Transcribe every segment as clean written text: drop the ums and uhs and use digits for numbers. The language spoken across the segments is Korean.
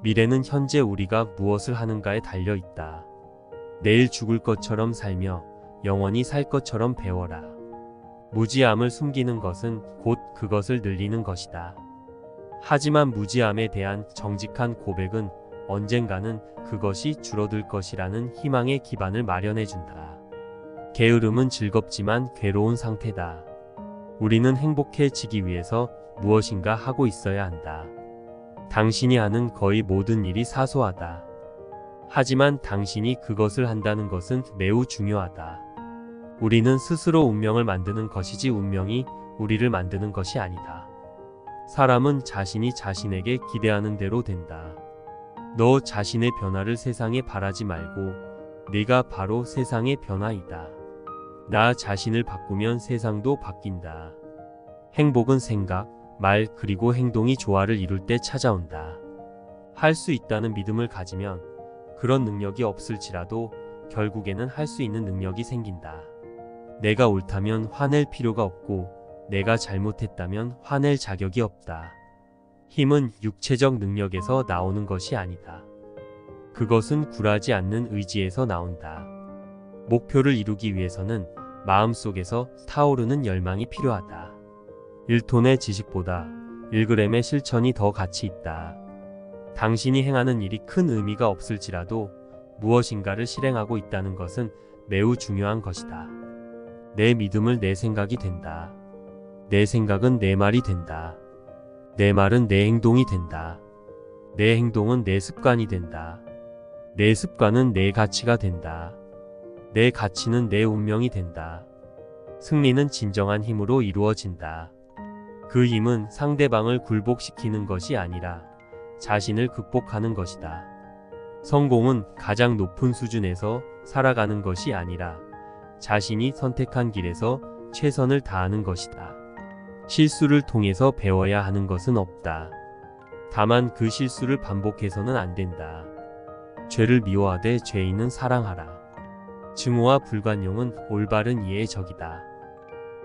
미래는 현재 우리가 무엇을 하는가에 달려 있다. 내일 죽을 것처럼 살며 영원히 살 것처럼 배워라. 무지함을 숨기는 것은 곧 그것을 늘리는 것이다. 하지만 무지함에 대한 정직한 고백은 언젠가는 그것이 줄어들 것이라는 희망의 기반을 마련해준다. 게으름은 즐겁지만 괴로운 상태다. 우리는 행복해지기 위해서 무엇인가 하고 있어야 한다. 당신이 하는 거의 모든 일이 사소하다. 하지만 당신이 그것을 한다는 것은 매우 중요하다. 우리는 스스로 운명을 만드는 것이지 운명이 우리를 만드는 것이 아니다. 사람은 자신이 자신에게 기대하는 대로 된다. 너 자신의 변화를 세상에 바라지 말고 네가 바로 세상의 변화이다. 나 자신을 바꾸면 세상도 바뀐다. 행복은 생각, 말 그리고 행동이 조화를 이룰 때 찾아온다. 할 수 있다는 믿음을 가지면 그런 능력이 없을지라도 결국에는 할 수 있는 능력이 생긴다. 내가 옳다면 화낼 필요가 없고 내가 잘못했다면 화낼 자격이 없다. 힘은 육체적 능력에서 나오는 것이 아니다. 그것은 굴하지 않는 의지에서 나온다. 목표를 이루기 위해서는 마음속에서 타오르는 열망이 필요하다. 1톤의 지식보다 1g의 실천이 더 가치 있다. 당신이 행하는 일이 큰 의미가 없을지라도 무엇인가를 실행하고 있다는 것은 매우 중요한 것이다. 내 믿음을 내 생각이 된다. 내 생각은 내 말이 된다. 내 말은 내 행동이 된다. 내 행동은 내 습관이 된다. 내 습관은 내 가치가 된다. 내 가치는 내 운명이 된다. 승리는 진정한 힘으로 이루어진다. 그 힘은 상대방을 굴복시키는 것이 아니라 자신을 극복하는 것이다. 성공은 가장 높은 수준에서 살아가는 것이 아니라 자신이 선택한 길에서 최선을 다하는 것이다. 실수를 통해서 배워야 하는 것은 없다. 다만 그 실수를 반복해서는 안 된다. 죄를 미워하되 죄인은 사랑하라. 증오와 불관용은 올바른 이해의 적이다.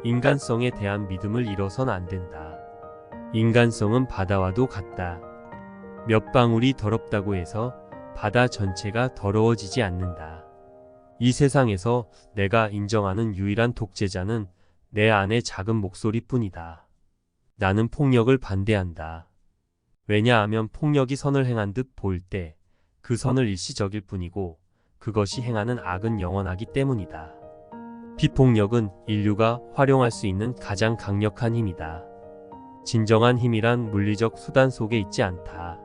인간성에 대한 믿음을 잃어선 안 된다. 인간성은 바다와도 같다. 몇 방울이 더럽다고 해서 바다 전체가 더러워지지 않는다. 이 세상에서 내가 인정하는 유일한 독재자는 내 안의 작은 목소리뿐이다. 나는 폭력을 반대한다. 왜냐하면 폭력이 선을 행한 듯 보일 때 그 선을 일시적일 뿐이고 그것이 행하는 악은 영원하기 때문이다. 비폭력은 인류가 활용할 수 있는 가장 강력한 힘이다. 진정한 힘이란 물리적 수단 속에 있지 않다.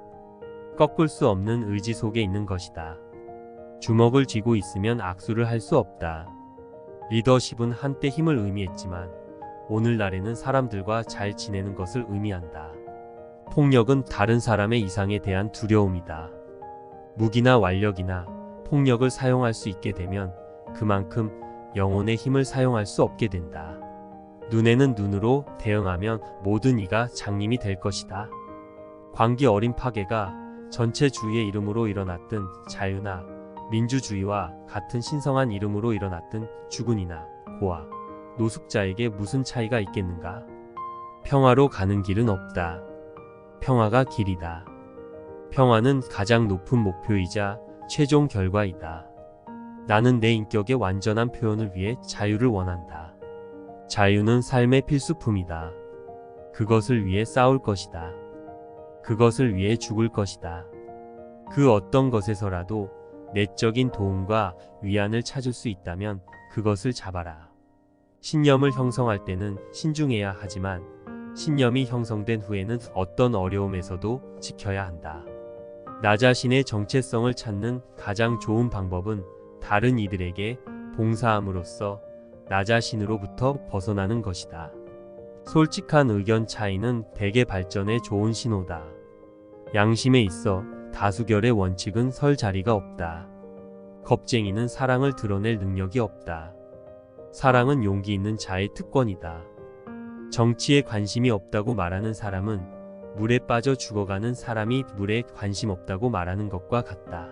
꺾을 수 없는 의지 속에 있는 것이다. 주먹을 쥐고 있으면 악수를 할 수 없다. 리더십은 한때 힘을 의미했지만 오늘날에는 사람들과 잘 지내는 것을 의미한다. 폭력은 다른 사람의 이상에 대한 두려움이다. 무기나 완력이나 폭력을 사용할 수 있게 되면 그만큼 영혼의 힘을 사용할 수 없게 된다. 눈에는 눈으로 대응하면 모든 이가 장님이 될 것이다. 광기 어린 파괴가 전체주의의 이름으로 일어났든 자유나 민주주의와 같은 신성한 이름으로 일어났든 주군이나 고아, 노숙자에게 무슨 차이가 있겠는가? 평화로 가는 길은 없다. 평화가 길이다. 평화는 가장 높은 목표이자 최종 결과이다. 나는 내 인격의 완전한 표현을 위해 자유를 원한다. 자유는 삶의 필수품이다. 그것을 위해 싸울 것이다. 그것을 위해 죽을 것이다. 그 어떤 것에서라도 내적인 도움과 위안을 찾을 수 있다면 그것을 잡아라. 신념을 형성할 때는 신중해야 하지만 신념이 형성된 후에는 어떤 어려움에서도 지켜야 한다. 나 자신의 정체성을 찾는 가장 좋은 방법은 다른 이들에게 봉사함으로써 나 자신으로부터 벗어나는 것이다. 솔직한 의견 차이는 대개 발전에 좋은 신호다. 양심에 있어 다수결의 원칙은 설 자리가 없다. 겁쟁이는 사랑을 드러낼 능력이 없다. 사랑은 용기 있는 자의 특권이다. 정치에 관심이 없다고 말하는 사람은 물에 빠져 죽어가는 사람이 물에 관심 없다고 말하는 것과 같다.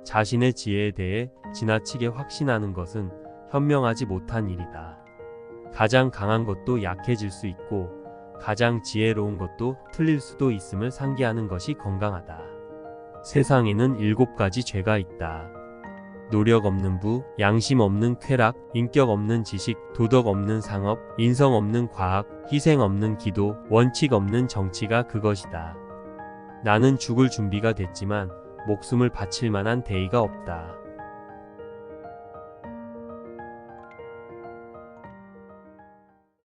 자신의 지혜에 대해 지나치게 확신하는 것은 현명하지 못한 일이다. 가장 강한 것도 약해질 수 있고 가장 지혜로운 것도 틀릴 수도 있음을 상기하는 것이 건강하다. 세상에는 7가지 죄가 있다. 노력 없는 부, 양심 없는 쾌락, 인격 없는 지식, 도덕 없는 상업, 인성 없는 과학, 희생 없는 기도, 원칙 없는 정치가 그것이다. 나는 죽을 준비가 됐지만 목숨을 바칠 만한 대의가 없다.